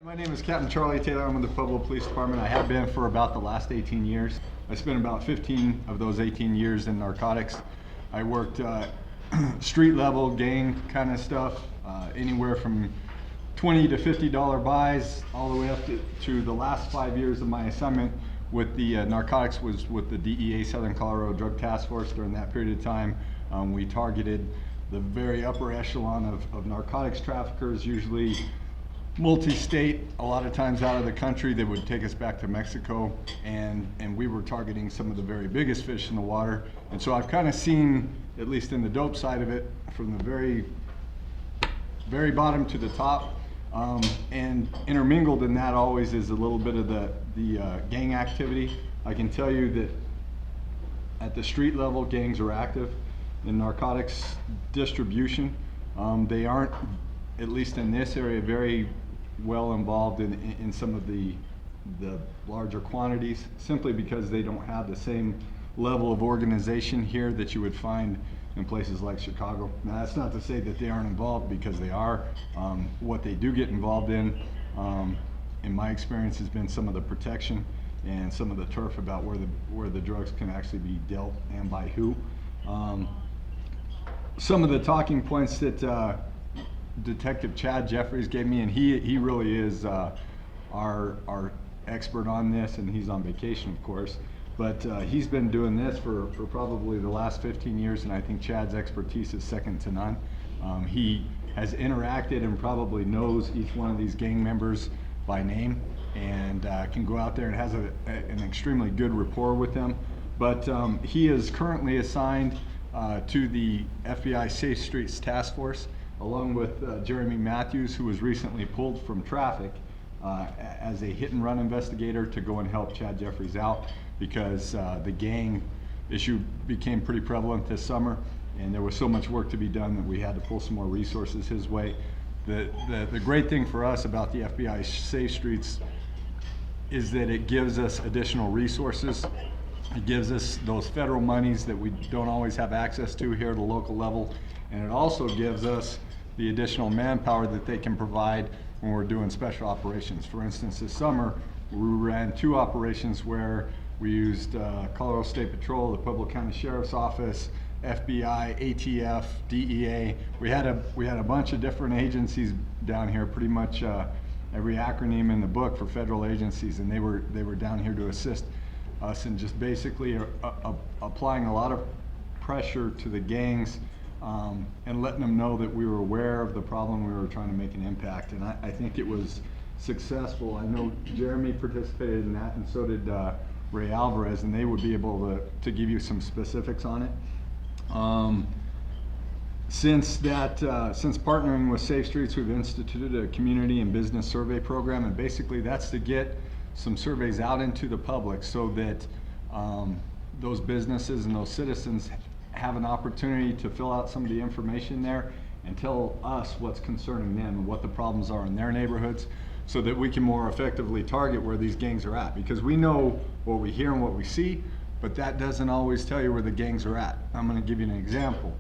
My name is Captain Charlie Taylor. I'm with the Pueblo Police Department. I have been for about the last 18 years. I spent about 15 of those 18 years in narcotics. I worked street level gang kind of stuff, anywhere from $20 to $50 buys, all the way up to the last 5 years of my assignment with the narcotics was with the DEA Southern Colorado Drug Task Force. During that period of time, we targeted the very upper echelon of narcotics traffickers, usually multi-state, a lot of times out of the country. They would take us back to Mexico, and we were targeting some of the very biggest fish in the water. And so I've kind of seen, at least in the dope side of it, from the very bottom to the top, and intermingled in that always is a little bit of the gang activity. I can tell you that at the street level, gangs are active. In narcotics distribution, they aren't, at least in this area, very well involved in some of the larger quantities, simply because they don't have the same level of organization here that you would find in places like Chicago. Now, that's not to say that they aren't involved, because they are. What they do get involved in my experience, has been some of the protection and some of the turf about where the drugs can actually be dealt and by who. Some of the talking points that Detective Chad Jeffries gave me, and he really is our expert on this, and he's on vacation, of course, but he's been doing this for probably the last 15 years, and I think Chad's expertise is second to none. He has interacted and probably knows each one of these gang members by name, and can go out there and has an extremely good rapport with them. But he is currently assigned to the FBI Safe Streets Task Force, along with Jeremy Matthews, who was recently pulled from traffic as a hit and run investigator to go and help Chad Jeffries out, because the gang issue became pretty prevalent this summer, and there was so much work to be done that we had to pull some more resources his way. The great thing for us about the FBI Safe Streets is that it gives us additional resources. It gives us those federal monies that we don't always have access to here at the local level, and it also gives us the additional manpower that they can provide when we're doing special operations. For instance, this summer we ran 2 operations where we used Colorado State Patrol, the Pueblo County Sheriff's Office, FBI, ATF, DEA. We had a bunch of different agencies down here, pretty much every acronym in the book for federal agencies, and they were down here to assist us in just basically applying a lot of pressure to the gangs, and letting them know that we were aware of the problem, we were trying to make an impact, and I think it was successful. I know Jeremy participated in that, and so did Ray Alvarez, and they would be able to give you some specifics on it. Since partnering with Safe Streets, we've instituted a community and business survey program, and basically that's to get some surveys out into the public so that those businesses and those citizens have an opportunity to fill out some of the information there and tell us what's concerning them and what the problems are in their neighborhoods, so that we can more effectively target where these gangs are at. Because we know what we hear and what we see, but that doesn't always tell you where the gangs are at. I'm going to give you an example.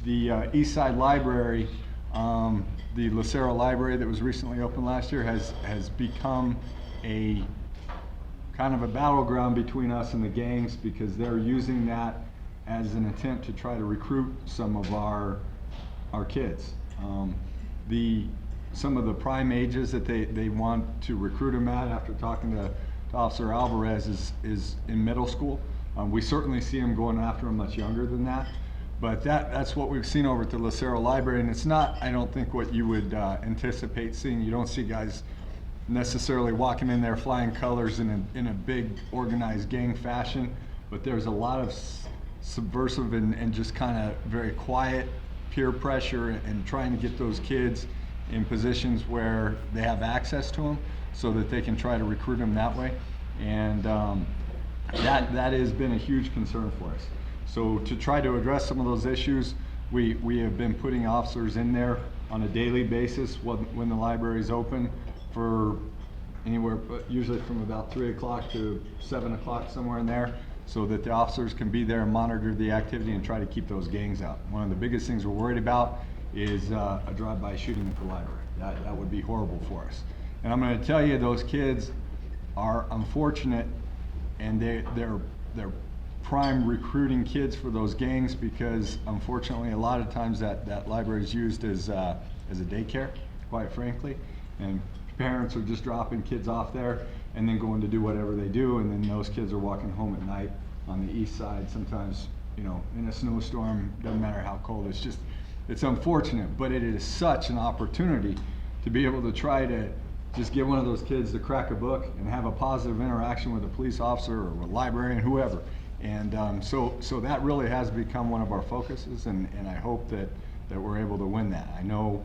The East Side Library, the Lucero Library that was recently opened last year, has become a kind of a battleground between us and the gangs, because they're using that as an attempt to try to recruit some of our kids. Some of the prime ages that they want to recruit them at, after talking to Officer Alvarez, is in middle school. We certainly see them going after them much younger than that, but that's what we've seen over at the Lucero Library, and it's not, I don't think, what you would anticipate seeing. You don't see guys necessarily walking in there flying colors in a big organized gang fashion, but there's a lot of subversive and just kind of very quiet peer pressure and trying to get those kids in positions where they have access to them so that they can try to recruit them that way. And that has been a huge concern for us. So to try to address some of those issues, we have been putting officers in there on a daily basis when the library is open, for anywhere, usually from about 3 o'clock to 7 o'clock, somewhere in there, so that the officers can be there and monitor the activity and try to keep those gangs out. One of the biggest things we're worried about is a drive-by shooting at the library. That would be horrible for us. And I'm going to tell you, those kids are unfortunate, and they're prime recruiting kids for those gangs, because unfortunately a lot of times that library is used as a daycare, quite frankly, and parents are just dropping kids off there and then going to do whatever they do, and then those kids are walking home at night on the east side, sometimes, you know, in a snowstorm, doesn't matter how cold. It's unfortunate, but it is such an opportunity to be able to try to just get one of those kids to crack a book and have a positive interaction with a police officer or a librarian, whoever. And so that really has become one of our focuses, and I hope that we're able to win that. I know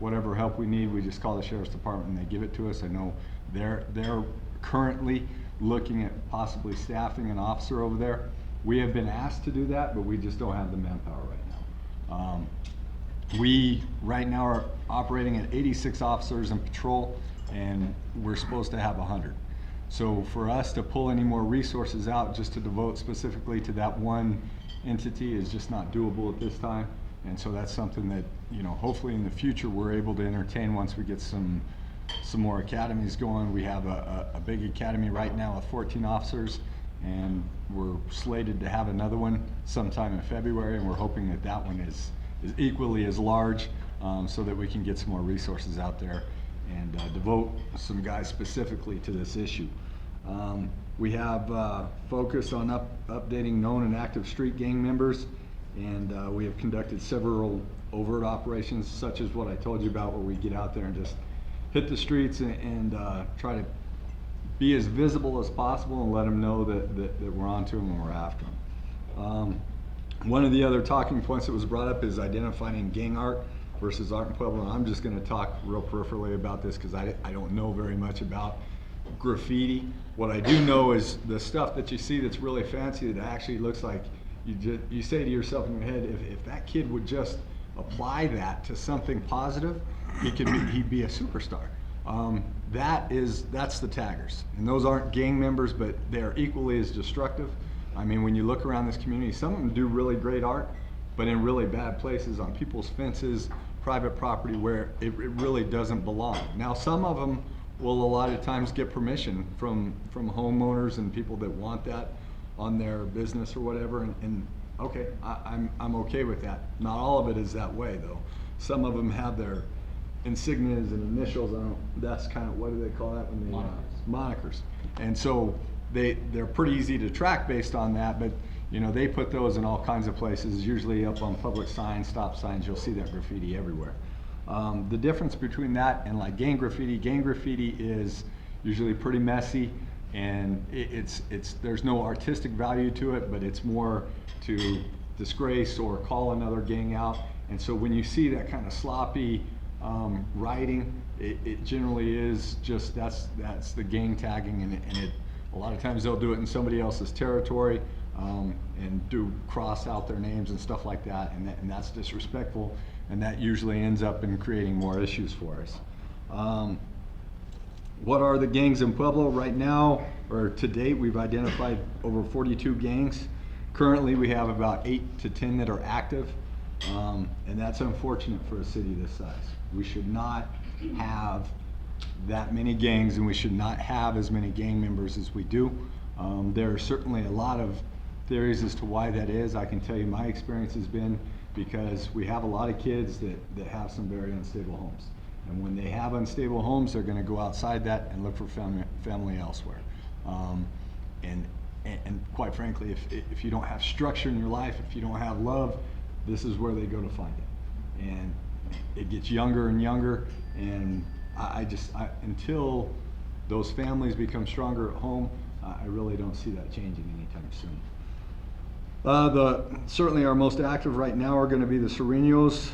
whatever help we need, we just call the Sheriff's Department and they give it to us. I know they're currently looking at possibly staffing an officer over there. We have been asked to do that, but we just don't have the manpower right now. We right now are operating at 86 officers in patrol, and we're supposed to have 100. So for us to pull any more resources out just to devote specifically to that one entity is just not doable at this time. And so that's something that, you know, hopefully in the future we're able to entertain once we get some more academies going. We have a big academy right now with 14 officers, and we're slated to have another one sometime in February, and we're hoping that that one is equally as large, so that we can get some more resources out there and devote some guys specifically to this issue. We have focused on updating known and active street gang members, and we have conducted several overt operations, such as what I told you about, where we get out there and just hit the streets and try to be as visible as possible and let them know that we're onto them and we're after them. One of the other talking points that was brought up is identifying gang art versus art in Pueblo. And I'm just going to talk real peripherally about this because I don't know very much about graffiti. What I do know is the stuff that you see that's really fancy that actually looks like you say to yourself in your head, if that kid would just apply that to something positive, he'd be a superstar. That's the taggers, and those aren't gang members, but they're equally as destructive. I mean, when you look around this community, some of them do really great art, but in really bad places, on people's fences, private property, where it really doesn't belong. Now, some of them will a lot of times get permission from homeowners and people that want that on their business or whatever, and okay, I'm okay with that. Not all of it is that way, though. Some of them have their insignias and initials. I don't know, that's kind of, what do they call that when they monikers. And so they're pretty easy to track based on that, but you know, they put those in all kinds of places, usually up on public signs, stop signs. You'll see that graffiti everywhere. The difference between that and like gang graffiti is usually pretty messy, and there's no artistic value to it, but it's more to disgrace or call another gang out. And so when you see that kind of sloppy writing, it generally is just that's the gang tagging, and a lot of times they'll do it in somebody else's territory and do cross out their names and stuff like that, and that's disrespectful, and that usually ends up in creating more issues for us. What are the gangs in Pueblo right now, or to date? We've identified over 42 gangs. Currently we have about 8 to 10 that are active, and that's unfortunate for a city this size. We should not have that many gangs, and we should not have as many gang members as we do. There are certainly a lot of theories as to why that is. I can tell you my experience has been because we have a lot of kids that have some very unstable homes. And when they have unstable homes, they're going to go outside that and look for family elsewhere. And quite frankly, if you don't have structure in your life, if you don't have love, this is where they go to find it. And it gets younger and younger, and until those families become stronger at home, I really don't see that changing anytime soon. Certainly our most active right now are going to be the Serenos,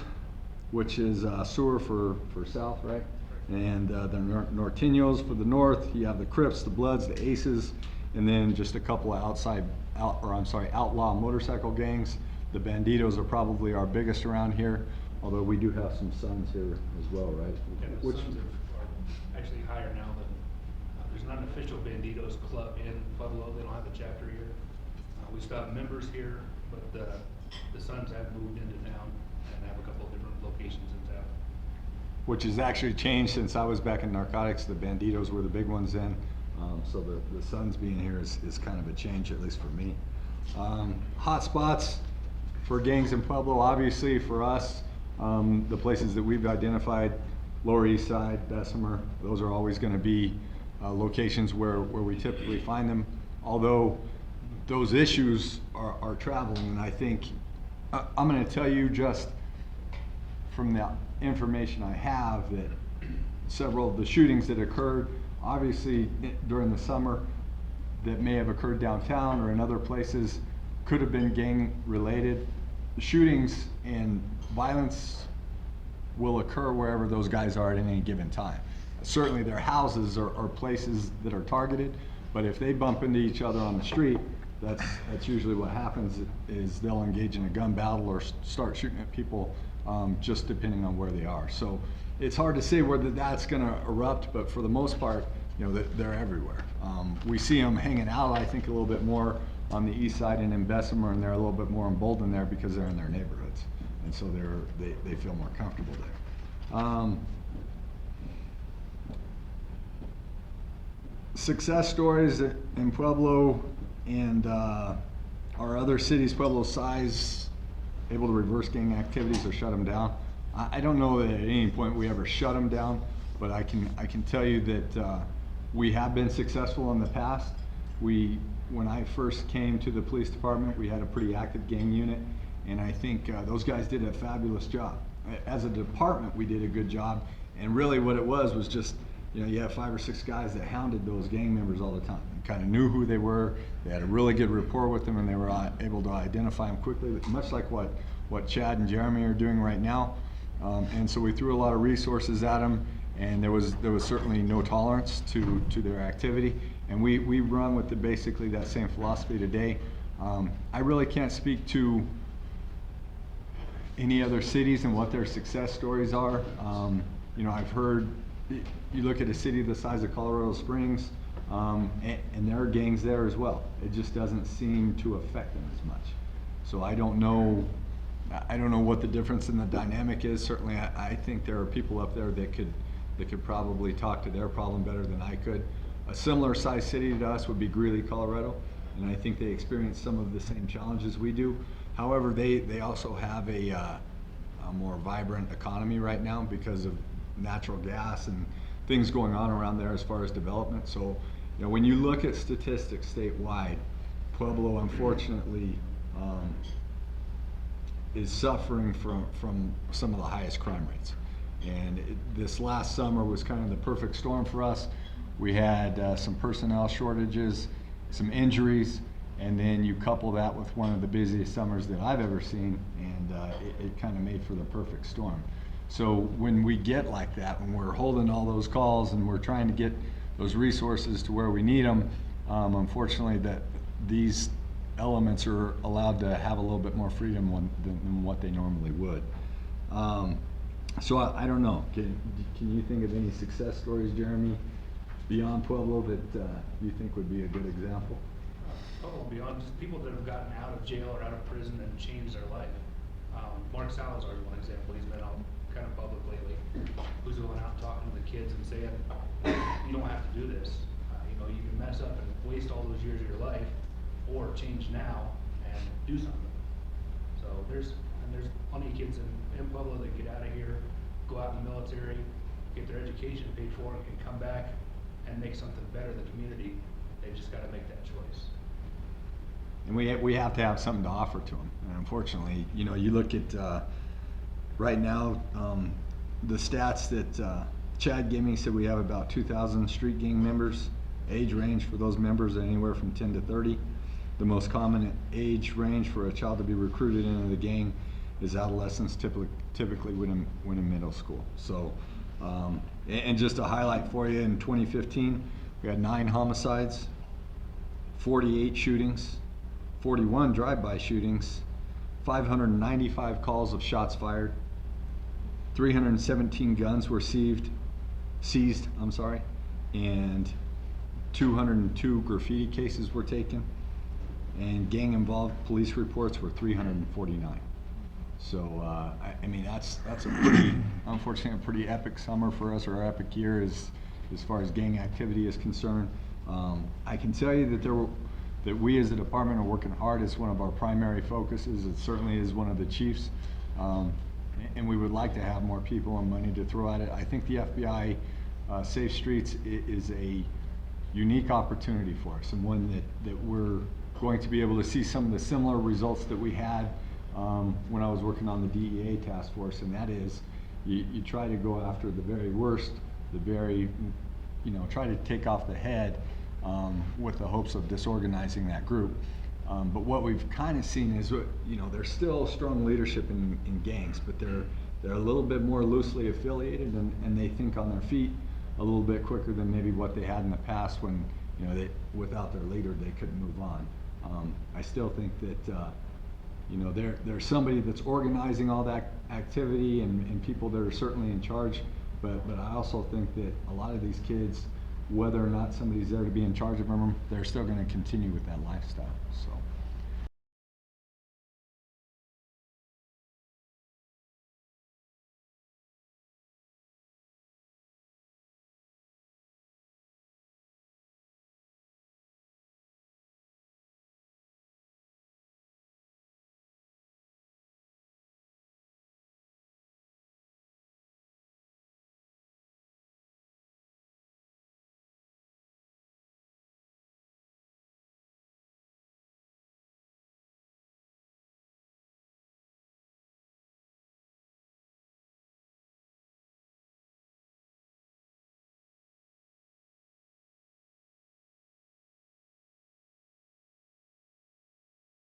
which is sewer for south, right? And the Norteños for the north. You have the Crips, the Bloods, the Aces, and then just a couple of outlaw motorcycle gangs. The Banditos are probably our biggest around here, although we do have some Sons here as well, right? Yeah, the Sons are actually higher now than, there's not an official Banditos club in Pueblo. They don't have a chapter here. We still have members here, but the Sons have moved into town and have a couple of different locations in town. which has actually changed since I was back in narcotics. The Banditos were the big ones then. So the Suns being here is kind of a change, at least for me. Hot spots for gangs in Pueblo, obviously for us, the places that we've identified, Lower East Side, Bessemer, those are always going to be locations where we typically find them. Although those issues are traveling, and I think I'm going to tell you just from the information I have that several of the shootings that occurred, obviously during the summer, that may have occurred downtown or in other places, could have been gang related. Shootings and violence will occur wherever those guys are at any given time. Certainly their houses are places that are targeted, but if they bump into each other on the street, that's usually what happens, is they'll engage in a gun battle or start shooting at people, just depending on where they are. So it's hard to say whether that's going to erupt, but for the most part, they're everywhere. We see them hanging out, I think, a little bit more on the east side and in Bessemer, and they're a little bit more emboldened there because they're in their neighborhoods, and so they feel more comfortable there. Success stories in Pueblo and our other cities, Pueblo's size, able to reverse gang activities or shut them down. I don't know that at any point we ever shut them down, but I can tell you that we have been successful in the past. When I first came to the police department, we had a pretty active gang unit, and I think those guys did a fabulous job. As a department, we did a good job, and really what it was just, you have 5 or 6 guys that hounded those gang members all the time and kind of knew who they were. They had a really good rapport with them, and they were able to identify them quickly, much like what Chad and Jeremy are doing right now. And so we threw a lot of resources at them, and there was certainly no tolerance to their activity. And we run with basically that same philosophy today. I really can't speak to any other cities and what their success stories are. I've heard, you look at a city the size of Colorado Springs, and there are gangs there as well. It just doesn't seem to affect them as much. So I don't know what the difference in the dynamic is. Certainly I think there are people up there that could probably talk to their problem better than I could. A similar size city to us would be Greeley, Colorado, and I think they experience some of the same challenges we do. However, they also have a more vibrant economy right now because of natural gas and things going on around there as far as development. So, when you look at statistics statewide, Pueblo unfortunately is suffering from some of the highest crime rates. And this last summer was kind of the perfect storm for us. We had some personnel shortages, some injuries, and then you couple that with one of the busiest summers that I've ever seen, and it kind of made for the perfect storm. So when we get like that, when we're holding all those calls and we're trying to get those resources to where we need them, unfortunately that these elements are allowed to have a little bit more freedom than what they normally would. So I don't know. Can you think of any success stories, Jeremy, beyond Pueblo that you think would be a good example? Beyond just people that have gotten out of jail or out of prison and changed their life. Mark Salazar is one example. He's been out kind of public lately. Who's going out talking to the kids and saying, you don't have to do this. You can mess up and waste all those years of your life, or change now and do something. So there's plenty of kids in Pueblo that get out of here, go out in the military, get their education paid for, and can come back and make something better in the community. They've just got to make that choice. And we have to have something to offer to them. And unfortunately, you look at right now, the stats that Chad gave me said we have about 2,000 street gang members. Age range for those members are anywhere from 10 to 30. The most common age range for a child to be recruited into the gang is adolescents, typically when in middle school. So, and just to highlight for you, in 2015, we had 9 homicides, 48 shootings, 41 drive-by shootings, 595 calls of shots fired, 317 guns were seized, and 202 graffiti cases were taken, and gang-involved police reports were 349. So, I mean, that's a pretty, unfortunately, a pretty epic summer for us, or our epic year as far as gang activity is concerned. I can tell you that we as a department are working hard. It's one of our primary focuses. It certainly is one of the chiefs. And we would like to have more people and money to throw at it. I think the FBI Safe Streets is a unique opportunity for us, and one that we're going to be able to see some of the similar results that we had when I was working on the DEA task force, and that is you try to go after the very worst, try to take off the head with the hopes of disorganizing that group. But what we've kind of seen is, there's still strong leadership in gangs, but they're a little bit more loosely affiliated, and they think on their feet a little bit quicker than maybe what they had in the past when, without their leader, they couldn't move on. I still think that, there's somebody that's organizing all that activity and people that are certainly in charge, but I also think that a lot of these kids, whether or not somebody's there to be in charge of them, they're still going to continue with that lifestyle. So.